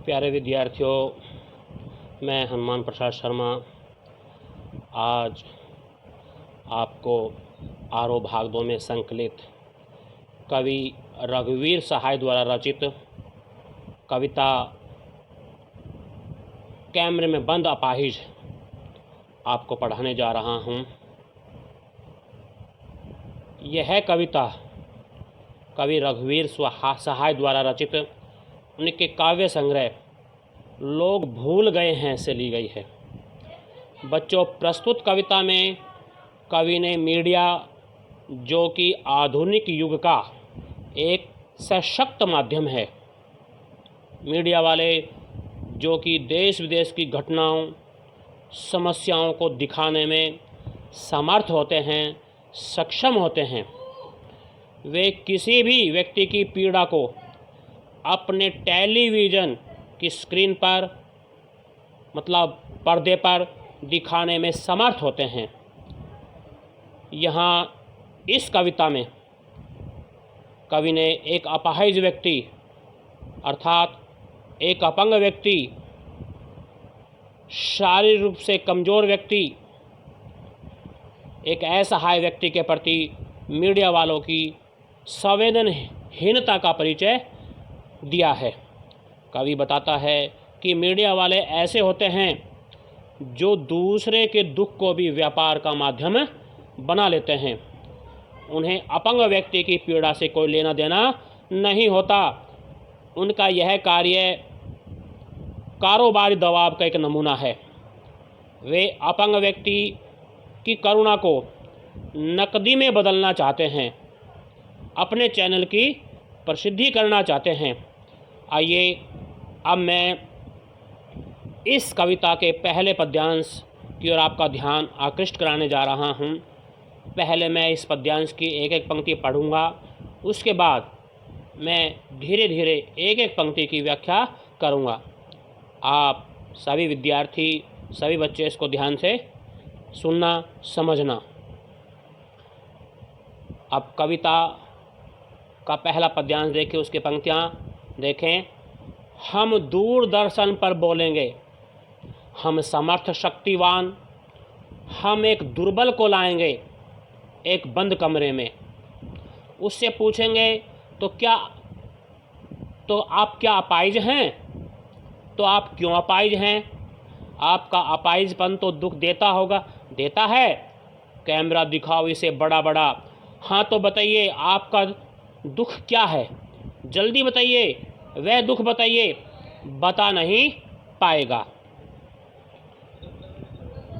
प्यारे विद्यार्थियों, मैं हनुमान प्रसाद शर्मा आज आपको आरोह भाग 2 में संकलित कवि रघुवीर सहाय द्वारा रचित कविता कैमरे में बंद अपाहिज आपको पढ़ाने जा रहा हूँ। यह कविता कवि रघुवीर सहाय द्वारा रचित उनके काव्य संग्रह लोग भूल गए हैं से ली गई है। बच्चों, प्रस्तुत कविता में कवि ने मीडिया, जो कि आधुनिक युग का एक सशक्त माध्यम है, मीडिया वाले जो कि देश विदेश की घटनाओं, समस्याओं को दिखाने में समर्थ होते हैं, सक्षम होते हैं, वे किसी भी व्यक्ति की पीड़ा को अपने टेलीविज़न की स्क्रीन पर मतलब पर्दे पर दिखाने में समर्थ होते हैं। यहाँ इस कविता में कवि ने एक अपाहिज व्यक्ति अर्थात एक अपंग व्यक्ति, शारीरिक रूप से कमज़ोर व्यक्ति, एक असहाय व्यक्ति के प्रति मीडिया वालों की संवेदनहीनता का परिचय दिया है। कवि बताता है कि मीडिया वाले ऐसे होते हैं जो दूसरे के दुख को भी व्यापार का माध्यम बना लेते हैं। उन्हें अपंग व्यक्ति की पीड़ा से कोई लेना देना नहीं होता। उनका यह कार्य कारोबारी दबाव का एक नमूना है। वे अपंग व्यक्ति की करुणा को नकदी में बदलना चाहते हैं, अपने चैनल की प्रसिद्धि करना चाहते हैं। आइए अब मैं इस कविता के पहले पद्यांश की ओर आपका ध्यान आकृष्ट कराने जा रहा हूँ। पहले मैं इस पद्यांश की एक एक पंक्ति पढ़ूँगा, उसके बाद मैं धीरे धीरे एक एक पंक्ति की व्याख्या करूँगा। आप सभी विद्यार्थी, सभी बच्चे इसको ध्यान से सुनना, समझना। अब कविता का पहला पद्यांश देखें, उसकी पंक्तियाँ देखें। हम दूरदर्शन पर बोलेंगे, हम समर्थ शक्तिवान, हम एक दुर्बल को लाएंगे एक बंद कमरे में। उससे पूछेंगे तो आप क्या अपाहिज हैं? तो आप क्यों अपाहिज हैं? आपका अपाहिजपन तो दुख देता होगा। देता है? कैमरा दिखाओ इसे बड़ा बड़ा। हाँ तो बताइए, आपका दुख क्या है? जल्दी बताइए, वह दुख बताइए। बता नहीं पाएगा।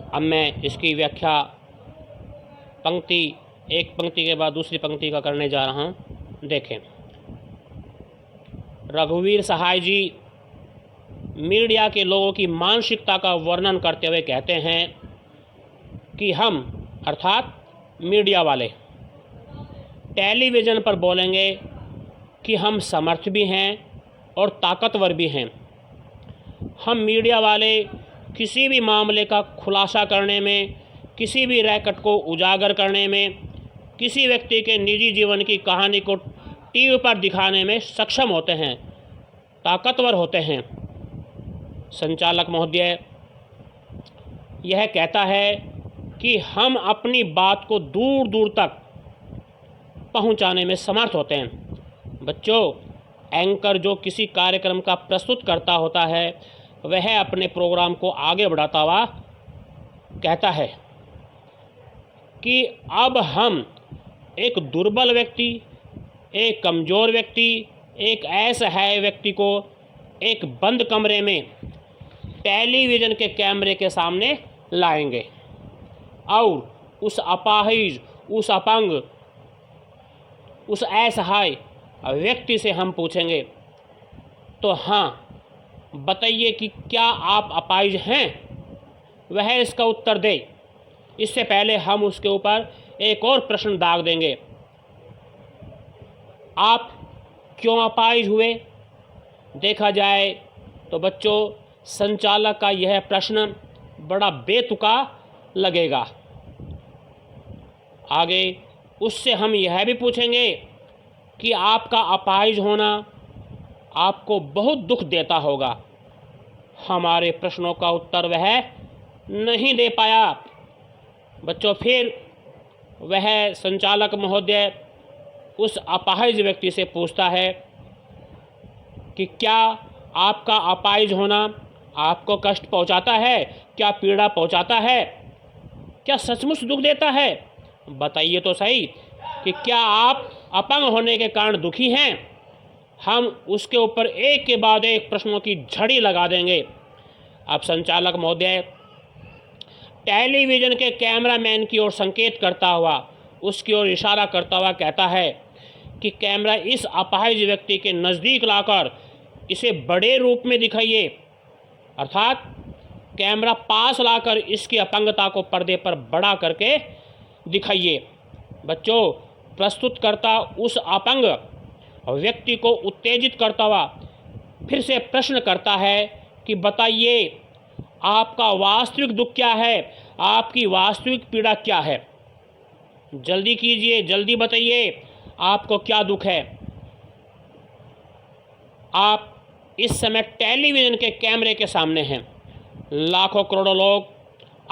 अब मैं इसकी व्याख्या एक पंक्ति के बाद दूसरी पंक्ति का करने जा रहा हूँ। देखें, रघुवीर सहाय जी मीडिया के लोगों की मानसिकता का वर्णन करते हुए कहते हैं कि हम अर्थात मीडिया वाले टेलीविज़न पर बोलेंगे कि हम समर्थ भी हैं और ताकतवर भी हैं। हम मीडिया वाले किसी भी मामले का खुलासा करने में, किसी भी रैकेट को उजागर करने में, किसी व्यक्ति के निजी जीवन की कहानी को टीवी पर दिखाने में सक्षम होते हैं, ताकतवर होते हैं। संचालक महोदय यह कहता है कि हम अपनी बात को दूर दूर तक पहुंचाने में समर्थ होते हैं। बच्चों, एंकर जो किसी कार्यक्रम का प्रस्तुत करता होता है, वह अपने प्रोग्राम को आगे बढ़ाता हुआ कहता है कि अब हम एक दुर्बल व्यक्ति, एक कमज़ोर व्यक्ति, एक असहाय व्यक्ति को एक बंद कमरे में टेलीविज़न के कैमरे के सामने लाएंगे और उस अपाहिज, उस अपंग, उस असहाय व्यक्ति से हम पूछेंगे, तो हाँ बताइए कि क्या आप अपाहिज हैं? वह इसका उत्तर दे। इससे पहले हम उसके ऊपर एक और प्रश्न दाग देंगे, आप क्यों अपाहिज हुए? देखा जाए तो बच्चों, संचालक का यह प्रश्न बड़ा बेतुका लगेगा। आगे उससे हम यह भी पूछेंगे कि आपका अपाहिज होना आपको बहुत दुख देता होगा। हमारे प्रश्नों का उत्तर वह नहीं दे पाया। बच्चों, फिर वह संचालक महोदय उस अपाहिज व्यक्ति से पूछता है कि क्या आपका अपाहिज होना आपको कष्ट पहुंचाता है, क्या पीड़ा पहुंचाता है, क्या सचमुच दुख देता है? बताइए तो सही कि क्या आप अपंग होने के कारण दुखी हैं? हम उसके ऊपर एक के बाद एक प्रश्नों की झड़ी लगा देंगे। अब संचालक महोदय टेलीविज़न के कैमरामैन की ओर संकेत करता हुआ, उसकी ओर इशारा करता हुआ कहता है कि कैमरा इस अपाहिज व्यक्ति के नज़दीक लाकर इसे बड़े रूप में दिखाइए, अर्थात कैमरा पास लाकर इसकी अपंगता को पर्दे पर बड़ा करके दिखाइए। बच्चों, प्रस्तुतकर्ता उस अपंग व्यक्ति को उत्तेजित करता हुआ फिर से प्रश्न करता है कि बताइए, आपका वास्तविक दुख क्या है, आपकी वास्तविक पीड़ा क्या है? जल्दी कीजिए, जल्दी बताइए, आपको क्या दुख है? आप इस समय टेलीविज़न के कैमरे के सामने हैं। लाखों करोड़ों लोग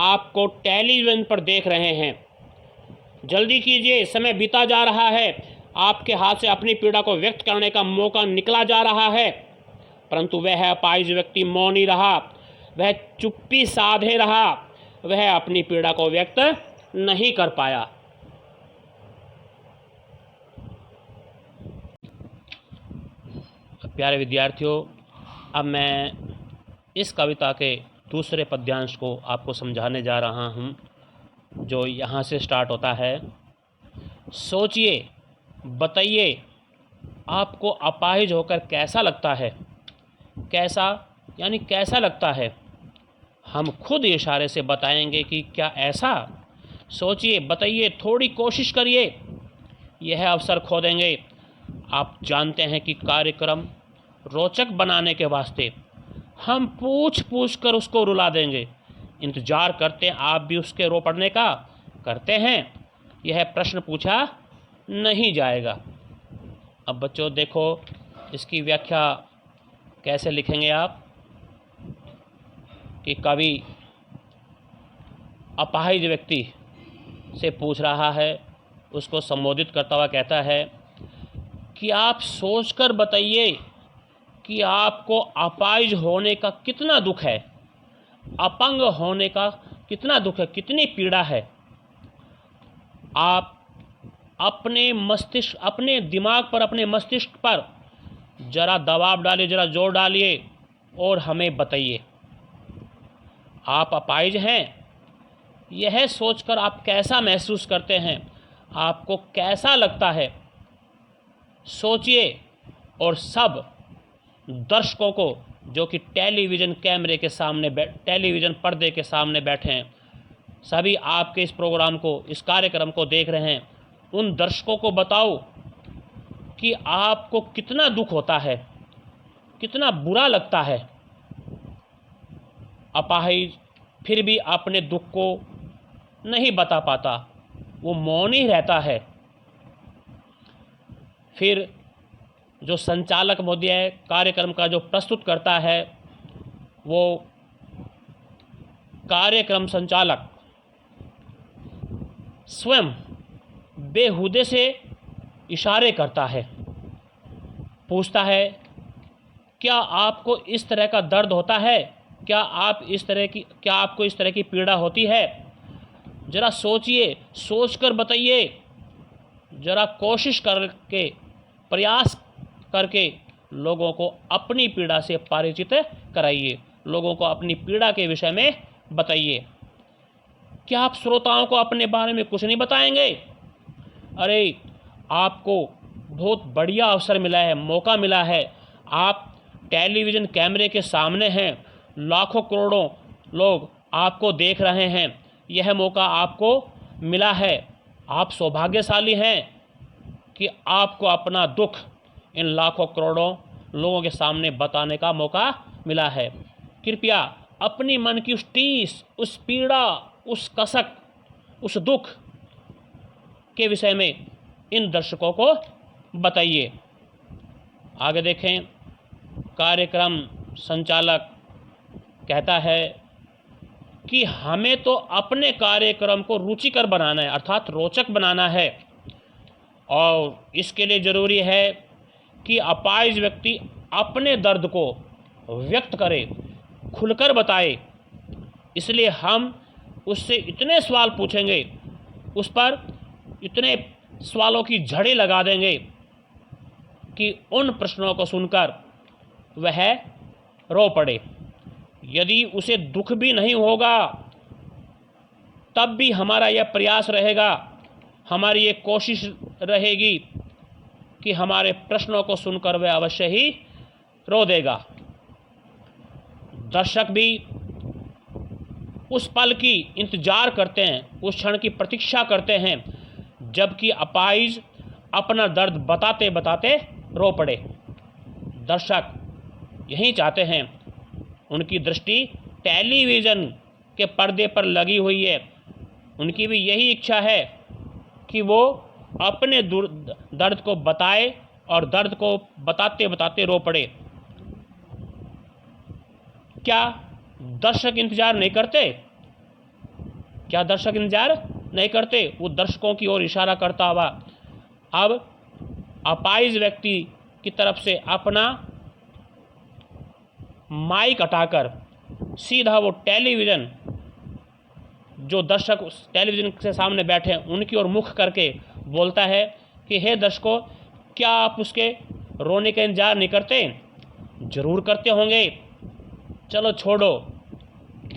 आपको टेलीविज़न पर देख रहे हैं। जल्दी कीजिए, समय बीता जा रहा है। आपके हाथ से अपनी पीड़ा को व्यक्त करने का मौका निकला जा रहा है, परंतु वह अपाहिज व्यक्ति मौन ही रहा, वह चुप्पी साधे रहा, वह अपनी पीड़ा को व्यक्त नहीं कर पाया। प्यारे विद्यार्थियों, अब मैं इस कविता के दूसरे पद्यांश को आपको समझाने जा रहा हूँ, जो यहाँ से स्टार्ट होता है। सोचिए, बताइए, आपको अपाहिज होकर कैसा लगता है? कैसा यानी कैसा लगता है? हम खुद इशारे से बताएंगे कि क्या ऐसा। सोचिए, बताइए, थोड़ी कोशिश करिए, यह अवसर खो देंगे। आप जानते हैं कि कार्यक्रम रोचक बनाने के वास्ते हम पूछ पूछ कर उसको रुला देंगे। इंतज़ार करते हैं आप भी उसके रो पड़ने का? करते हैं? यह प्रश्न पूछा नहीं जाएगा। अब बच्चों देखो, इसकी व्याख्या कैसे लिखेंगे आप कि कवि अपाहिज व्यक्ति से पूछ रहा है, उसको संबोधित करता हुआ कहता है कि आप सोचकर बताइए कि आपको अपाहिज होने का कितना दुख है, अपंग होने का कितना दुख है, कितनी पीड़ा है। आप अपने मस्तिष्क, अपने दिमाग पर, अपने मस्तिष्क पर ज़रा दबाव डालिए, ज़रा जोर डालिए और हमें बताइए, आप अपाहिज हैं? यह सोचकर आप कैसा महसूस करते हैं, आपको कैसा लगता है? सोचिए। और सब दर्शकों को जो कि टेलीविज़न कैमरे के सामने, टेलीविज़न पर्दे के सामने बैठे हैं, सभी आपके इस प्रोग्राम को, इस कार्यक्रम को देख रहे हैं, उन दर्शकों को बताओ कि आपको कितना दुख होता है, कितना बुरा लगता है। अपाहिज फिर भी अपने दुख को नहीं बता पाता, वो मौन ही रहता है। फिर जो संचालक महोदय कार्यक्रम का जो प्रस्तुत करता है, वो कार्यक्रम संचालक स्वयं बेहुदे से इशारे करता है, पूछता है, क्या आपको इस तरह का दर्द होता है? क्या आपको इस तरह की पीड़ा होती है? ज़रा सोचिए, सोचकर बताइए, ज़रा कोशिश करके, प्रयास करके लोगों को अपनी पीड़ा से परिचित कराइए, लोगों को अपनी पीड़ा के विषय में बताइए। क्या आप श्रोताओं को अपने बारे में कुछ नहीं बताएंगे? अरे, आपको बहुत बढ़िया अवसर मिला है, मौका मिला है। आप टेलीविज़न कैमरे के सामने हैं, लाखों करोड़ों लोग आपको देख रहे हैं, यह मौका आपको मिला है। आप सौभाग्यशाली हैं कि आपको अपना दुख इन लाखों करोड़ों लोगों के सामने बताने का मौका मिला है। कृपया अपनी मन की उस टीस, उस पीड़ा, उस कसक, उस दुख के विषय में इन दर्शकों को बताइए। आगे देखें, कार्यक्रम संचालक कहता है कि हमें तो अपने कार्यक्रम को रुचिकर बनाना है, अर्थात रोचक बनाना है, और इसके लिए ज़रूरी है कि अपाहिज व्यक्ति अपने दर्द को व्यक्त करे, खुलकर बताए। इसलिए हम उससे इतने सवाल पूछेंगे, उस पर इतने सवालों की झड़ी लगा देंगे कि उन प्रश्नों को सुनकर वह रो पड़े। यदि उसे दुख भी नहीं होगा तब भी हमारा यह प्रयास रहेगा, हमारी ये कोशिश रहेगी कि हमारे प्रश्नों को सुनकर वह अवश्य ही रो देगा। दर्शक भी उस पल की इंतज़ार करते हैं, उस क्षण की प्रतीक्षा करते हैं जबकि अपाहिज अपना दर्द बताते बताते रो पड़े। दर्शक यही चाहते हैं, उनकी दृष्टि टेलीविज़न के पर्दे पर लगी हुई है, उनकी भी यही इच्छा है कि वो अपने दर्द को बताए और दर्द को बताते बताते रो पड़े। क्या दर्शक इंतज़ार नहीं करते? क्या दर्शक इंतज़ार नहीं करते? वो दर्शकों की ओर इशारा करता हुआ अब अपाहिज व्यक्ति की तरफ से अपना माइक हटाकर सीधा वो टेलीविज़न, जो दर्शक उस टेलीविज़न के सामने बैठे हैं उनकी ओर मुख करके बोलता है कि हे दर्शकों, क्या आप उसके रोने का इंतज़ार नहीं करते? ज़रूर करते होंगे, चलो छोड़ो।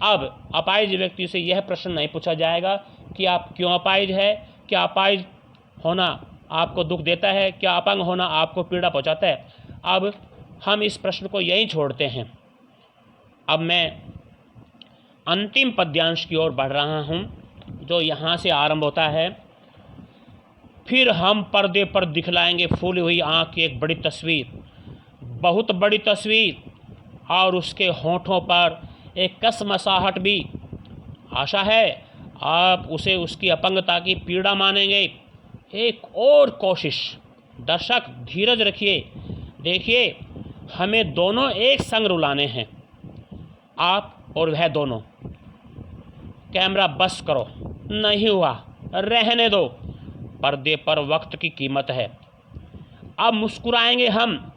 अब अपाहिज व्यक्ति से यह प्रश्न नहीं पूछा जाएगा कि आप क्यों अपाहिज है, क्या अपाहिज होना आपको दुख देता है, क्या अपंग होना आपको पीड़ा पहुंचाता है। अब हम इस प्रश्न को यहीं छोड़ते हैं। अब मैं अंतिम पद्यांश की ओर बढ़ रहा हूं, जो यहाँ से आरंभ होता है। फिर हम पर्दे पर दिखलाएंगे फूली हुई आँख की एक बड़ी तस्वीर, बहुत बड़ी तस्वीर, और उसके होठों पर एक कसमसाहट भी। आशा है आप उसे उसकी अपंगता की पीड़ा मानेंगे। एक और कोशिश। दर्शक धीरज रखिए, देखिए हमें दोनों एक संग रुलाने हैं, आप और वह दोनों। कैमरा बस करो, नहीं हुआ, रहने दो, पर्दे पर वक्त की कीमत है। अब मुस्कुराएंगे हम।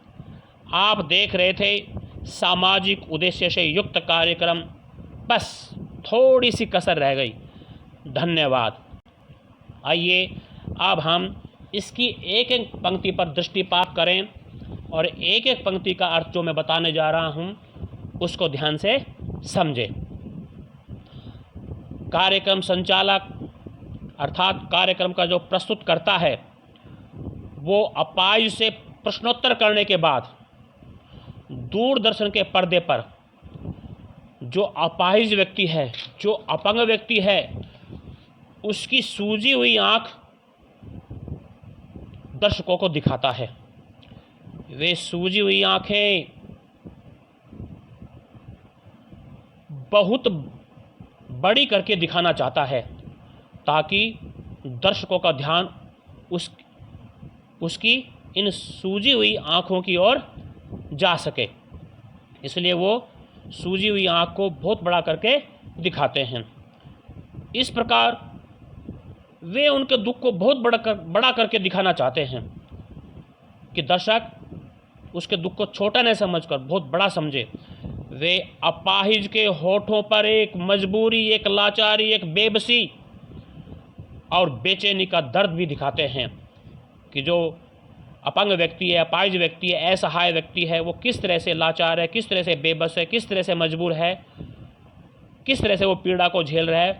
आप देख रहे थे सामाजिक उद्देश्य से युक्त कार्यक्रम, बस थोड़ी सी कसर रह गई। धन्यवाद। आइए अब हम इसकी एक एक पंक्ति पर दृष्टिपात करें और एक एक पंक्ति का अर्थ जो मैं बताने जा रहा हूं उसको ध्यान से समझें। कार्यक्रम संचालक अर्थात कार्यक्रम का जो प्रस्तुत करता है वो अपाहिज से प्रश्नोत्तर करने के बाद दूरदर्शन के पर्दे पर जो अपाहिज व्यक्ति है, जो अपंग व्यक्ति है, उसकी सूजी हुई आँख दर्शकों को दिखाता है। वे सूजी हुई आँखें बहुत बड़ी करके दिखाना चाहता है ताकि दर्शकों का ध्यान उसकी इन सूजी हुई आँखों की ओर जा सके। इसलिए वो सूजी हुई आँख को बहुत बड़ा करके दिखाते हैं। इस प्रकार वे उनके दुख को बहुत बड़ा करके दिखाना चाहते हैं कि दर्शक उसके दुख को छोटा नहीं समझकर बहुत बड़ा समझे। वे अपाहिज के होठों पर एक मजबूरी, एक लाचारी, एक बेबसी और बेचैनी का दर्द भी दिखाते हैं कि जो अपंग व्यक्ति है, अपाहिज व्यक्ति है, असहाय व्यक्ति है, वो किस तरह से लाचार है, किस तरह से बेबस है, किस तरह से मजबूर है, किस तरह से वो पीड़ा को झेल रहा है,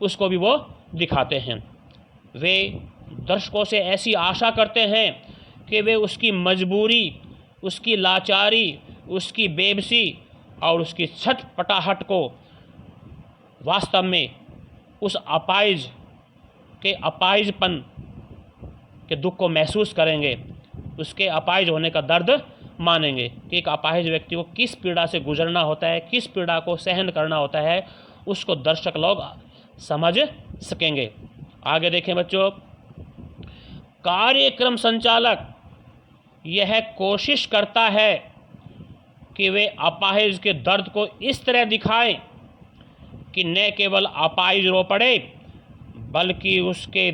उसको भी वो दिखाते हैं। वे दर्शकों से ऐसी आशा करते हैं कि वे उसकी मजबूरी, उसकी लाचारी, उसकी बेबसी और उसकी छटपटाहट को वास्तव में उस अपाहिज के अपाहिजपन के दुख को महसूस करेंगे, उसके अपाहिज होने का दर्द मानेंगे कि एक अपाहिज व्यक्ति को किस पीड़ा से गुजरना होता है, किस पीड़ा को सहन करना होता है, उसको दर्शक लोग समझ सकेंगे। आगे देखें बच्चों, कार्यक्रम संचालक यह कोशिश करता है कि वे अपाहिज के दर्द को इस तरह दिखाएं कि न केवल अपाहिज रो पड़े, बल्कि उसके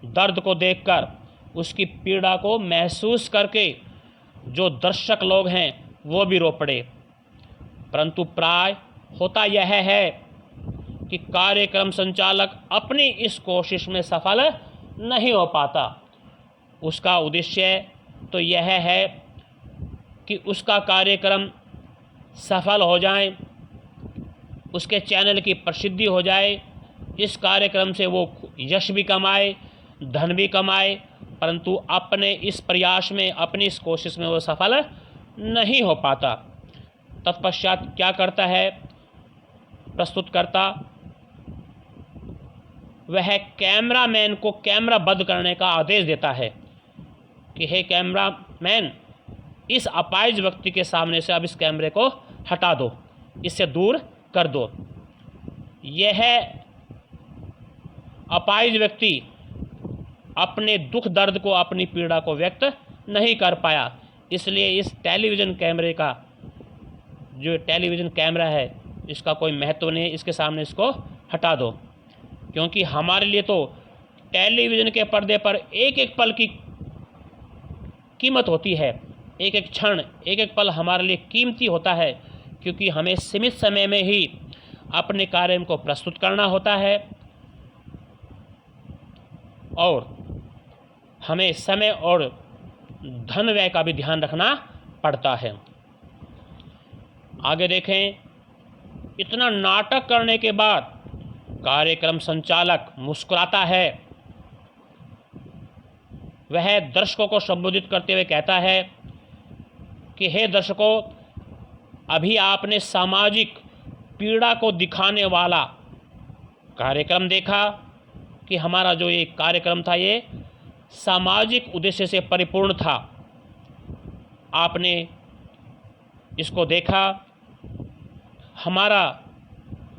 दर्द को देखकर, उसकी पीड़ा को महसूस करके जो दर्शक लोग हैं वो भी रो पड़े। परंतु प्राय होता यह है कि कार्यक्रम संचालक अपनी इस कोशिश में सफल नहीं हो पाता। उसका उद्देश्य तो यह है कि उसका कार्यक्रम सफल हो जाए, उसके चैनल की प्रसिद्धि हो जाए, इस कार्यक्रम से वो यश भी कमाए, धन भी कमाए, परंतु अपने इस प्रयास में, अपनी इस कोशिश में वो सफल नहीं हो पाता। तत्पश्चात क्या करता है प्रस्तुतकर्ता? वह कैमरामैन को कैमरा बंद करने का आदेश देता है कि हे कैमरामैन, इस अपाहिज व्यक्ति के सामने से अब इस कैमरे को हटा दो, इससे दूर कर दो। यह अपाहिज व्यक्ति अपने दुख दर्द को, अपनी पीड़ा को व्यक्त नहीं कर पाया, इसलिए इस टेलीविज़न कैमरे का, जो टेलीविज़न कैमरा है, इसका कोई महत्व नहीं है, इसके सामने इसको हटा दो। क्योंकि हमारे लिए तो टेलीविज़न के पर्दे पर एक एक पल की कीमत होती है, एक एक क्षण, एक एक पल हमारे लिए कीमती होता है, क्योंकि हमें सीमित समय में ही अपने कार्य को प्रस्तुत करना होता है और हमें समय और धन व्यय का भी ध्यान रखना पड़ता है। आगे देखें, इतना नाटक करने के बाद कार्यक्रम संचालक मुस्कुराता है। वह दर्शकों को संबोधित करते हुए कहता है कि हे दर्शकों, अभी आपने सामाजिक पीड़ा को दिखाने वाला कार्यक्रम देखा कि हमारा जो ये कार्यक्रम था ये सामाजिक उद्देश्य से परिपूर्ण था। आपने इसको देखा, हमारा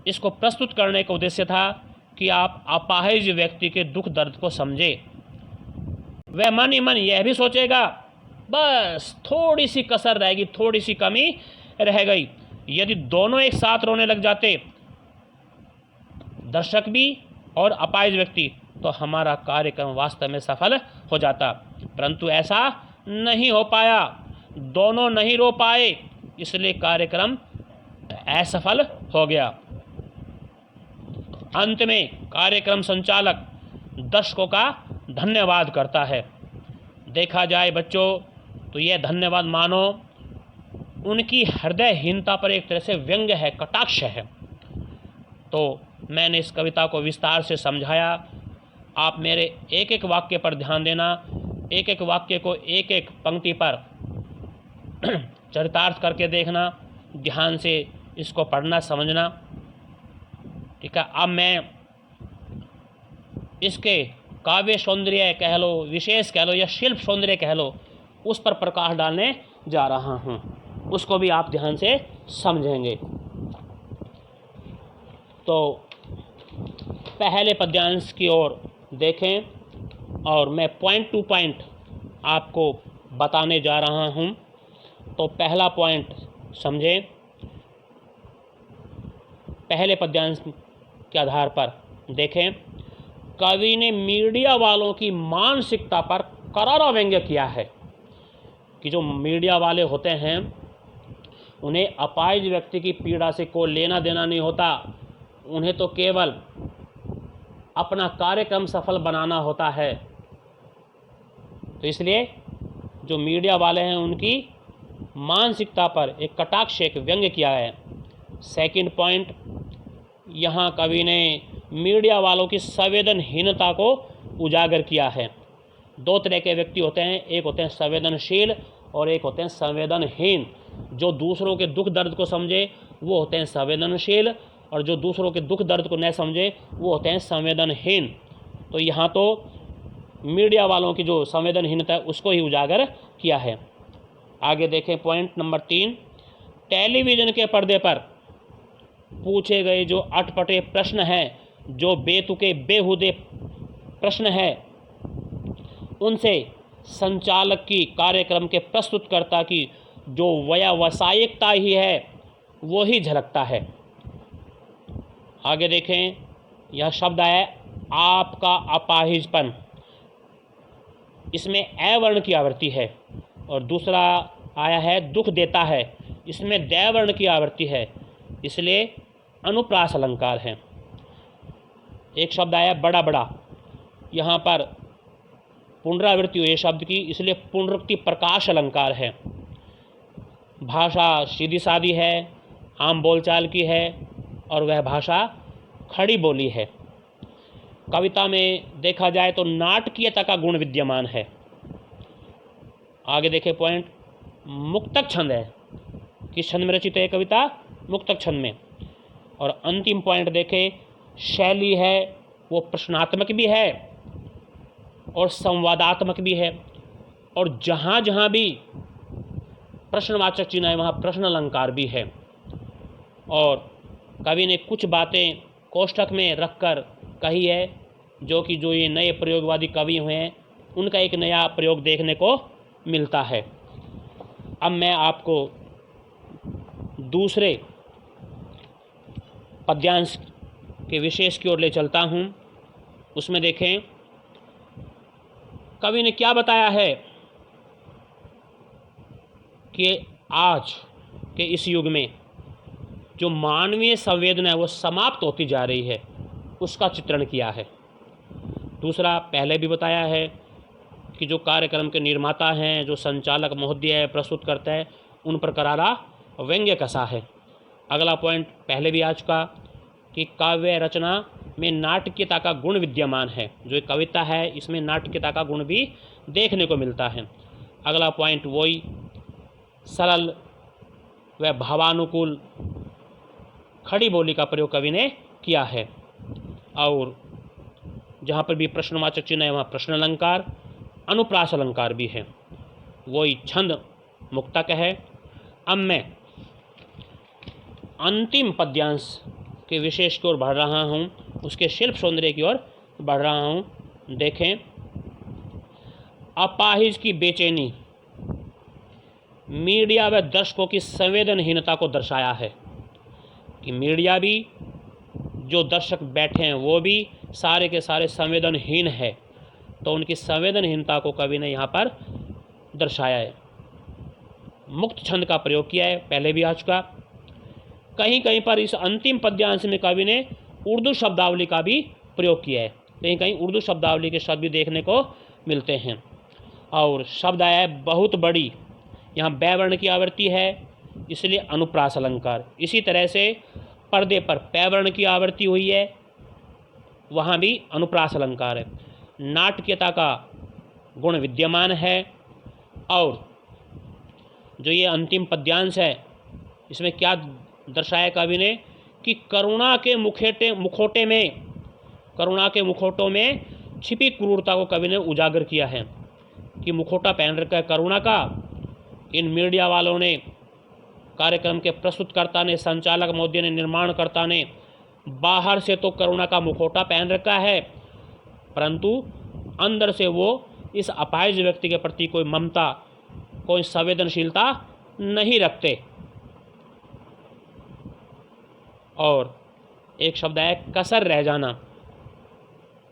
इसको प्रस्तुत करने का उद्देश्य था कि आप अपाहिज व्यक्ति के दुख दर्द को समझें। वह मन ही मन यह भी सोचेगा, बस थोड़ी सी कसर रहेगी, थोड़ी सी कमी रह गई, यदि दोनों एक साथ रोने लग जाते, दर्शक भी और अपाहिज व्यक्ति, तो हमारा कार्यक्रम वास्तव में सफल हो जाता। परंतु ऐसा नहीं हो पाया, दोनों नहीं रो पाए, इसलिए कार्यक्रम असफल हो गया। अंत में कार्यक्रम संचालक दर्शकों का धन्यवाद करता है। देखा जाए बच्चों तो यह धन्यवाद मानो उनकी हृदयहीनता पर एक तरह से व्यंग्य है, कटाक्ष है। तो मैंने इस कविता को विस्तार से समझाया, आप मेरे एक एक वाक्य पर ध्यान देना, एक एक वाक्य को एक एक पंक्ति पर चरितार्थ करके देखना, ध्यान से इसको पढ़ना, समझना। ठीक है, अब मैं इसके काव्य सौंदर्य कह लो, विशेष कह लो या शिल्प सौंदर्य कह लो, उस पर प्रकाश डालने जा रहा हूँ, उसको भी आप ध्यान से समझेंगे। तो पहले पद्यांश की ओर देखें और मैं पॉइंट टू पॉइंट आपको बताने जा रहा हूँ। तो पहला पॉइंट समझें, पहले पद्यांश के आधार पर देखें, कवि ने मीडिया वालों की मानसिकता पर करारा व्यंग्य किया है कि जो मीडिया वाले होते हैं उन्हें अपाहिज व्यक्ति की पीड़ा से कोई लेना देना नहीं होता, उन्हें तो केवल अपना कार्यक्रम सफल बनाना होता है। तो इसलिए जो मीडिया वाले हैं उनकी मानसिकता पर एक कटाक्ष, एक व्यंग्य किया है। सेकंड पॉइंट, यहाँ कवि ने मीडिया वालों की संवेदनहीनता को उजागर किया है। दो तरह के व्यक्ति होते हैं, एक होते हैं संवेदनशील और एक होते हैं संवेदनहीन। जो दूसरों के दुख दर्द को समझे वो होते हैं संवेदनशील, और जो दूसरों के दुख दर्द को न समझे वो होते हैं संवेदनहीन। तो यहाँ तो मीडिया वालों की जो संवेदनहीनता है उसको ही उजागर किया है। आगे देखें पॉइंट नंबर 3, टेलीविज़न के पर्दे पर पूछे गए जो अटपटे प्रश्न हैं, जो बेतुके बेहुदे प्रश्न हैं, उनसे संचालक की, कार्यक्रम के प्रस्तुतकर्ता की जो व्यावसायिकता ही है वो ही झलकता है। आगे देखें, यह शब्द है आपका अपाहिजपन, इसमें ए वर्ण की आवृत्ति है। और दूसरा आया है दुख देता है, इसमें दै वर्ण की आवृत्ति है, इसलिए अनुप्रास अलंकार है। एक शब्द आया बड़ा बड़ा, यहाँ पर पुनरावृत्ति हुई शब्द की, इसलिए पुनरुक्ति प्रकाश अलंकार है। भाषा सीधी सादी है, आम बोलचाल की है और वह भाषा खड़ी बोली है। कविता में देखा जाए तो नाटकीयता का गुण विद्यमान है। आगे देखें पॉइंट, मुक्तक छंद है, किस छंद में रचित है कविता? मुक्तक छंद में। और अंतिम पॉइंट देखें, शैली है वो प्रश्नात्मक भी है और संवादात्मक भी है, और जहाँ जहाँ भी प्रश्नवाचक चिन्ह है वहाँ प्रश्न अलंकार भी है। और कवि ने कुछ बातें कोष्ठक में रखकर कही है, जो ये नए प्रयोगवादी कवि हुए हैं उनका एक नया प्रयोग देखने को मिलता है। अब मैं आपको दूसरे पद्यांश के विशेष की ओर ले चलता हूँ। उसमें देखें कवि ने क्या बताया है कि आज के इस युग में जो मानवीय संवेदना है वो समाप्त होती जा रही है, उसका चित्रण किया है। दूसरा, पहले भी बताया है कि जो कार्यक्रम के निर्माता हैं, जो संचालक महोदय प्रस्तुत करता है, उन पर करारा व्यंग्य कसा है। अगला पॉइंट पहले भी आ चुका कि काव्य रचना में नाटकीयता का गुण विद्यमान है। जो एक कविता है इसमें नाटकीयता का गुण भी देखने को मिलता है। अगला पॉइंट वही सरल व भावानुकूल खड़ी बोली का प्रयोग कवि ने किया है। और जहाँ पर भी प्रश्नवाचक चिन्ह है वहाँ प्रश्न अलंकार, अनुप्रास अलंकार भी है। वही छंद मुक्तक है। अब मैं अंतिम पद्यांश के विशेष की ओर बढ़ रहा हूँ, उसके शिल्प सौंदर्य की ओर बढ़ रहा हूँ। देखें, अपाहिज की बेचैनी मीडिया व दर्शकों की संवेदनहीनता को दर्शाया है कि मीडिया भी, जो दर्शक बैठे हैं वो भी सारे के सारे संवेदनहीन है, तो उनकी संवेदनहीनता को कवि ने यहाँ पर दर्शाया है। मुक्त छंद का प्रयोग किया है, पहले भी आ चुका। कहीं कहीं पर इस अंतिम पद्यांश में कवि ने उर्दू शब्दावली का भी प्रयोग किया है, कहीं कहीं उर्दू शब्दावली के शब्द भी देखने को मिलते हैं। और शब्द आया है बहुत बड़ी, यहाँ बै वर्ण की आवृत्ति है, इसलिए अनुप्रास अलंकार। इसी तरह से पर्दे पर पै वर्ण की आवृत्ति हुई है, वहाँ भी अनुप्रास अलंकार है। नाटकीयता का गुण विद्यमान है। और जो ये अंतिम पद्यांश है इसमें क्या दर्शाया कवि ने कि करुणा के मुखौटों में छिपी क्रूरता को कवि ने उजागर किया है कि मुखौटा पहन रखा है करुणा का। इन मीडिया वालों ने, कार्यक्रम के प्रस्तुतकर्ता ने, संचालक महोदय ने, निर्माणकर्ता ने बाहर से तो करुणा का मुखौटा पहन रखा है, परंतु अंदर से वो इस अपाहिज व्यक्ति के प्रति कोई ममता, कोई संवेदनशीलता नहीं रखते। और एक शब्द है कसर रह जाना,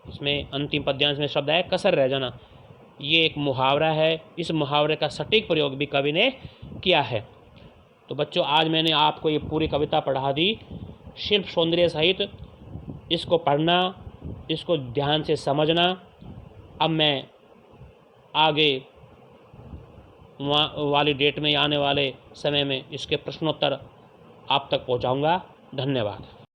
इसमें अंतिम पद्यांश में शब्द है कसर रह जाना। ये एक मुहावरा है, इस मुहावरे का सटीक प्रयोग भी कवि ने किया है। तो बच्चों, आज मैंने आपको ये पूरी कविता पढ़ा दी शिल्प सौंदर्य सहित। इसको पढ़ना, इसको ध्यान से समझना। अब मैं आगे वाली डेट में, आने वाले समय में इसके प्रश्नोत्तर आप तक पहुंचाऊंगा। धन्यवाद।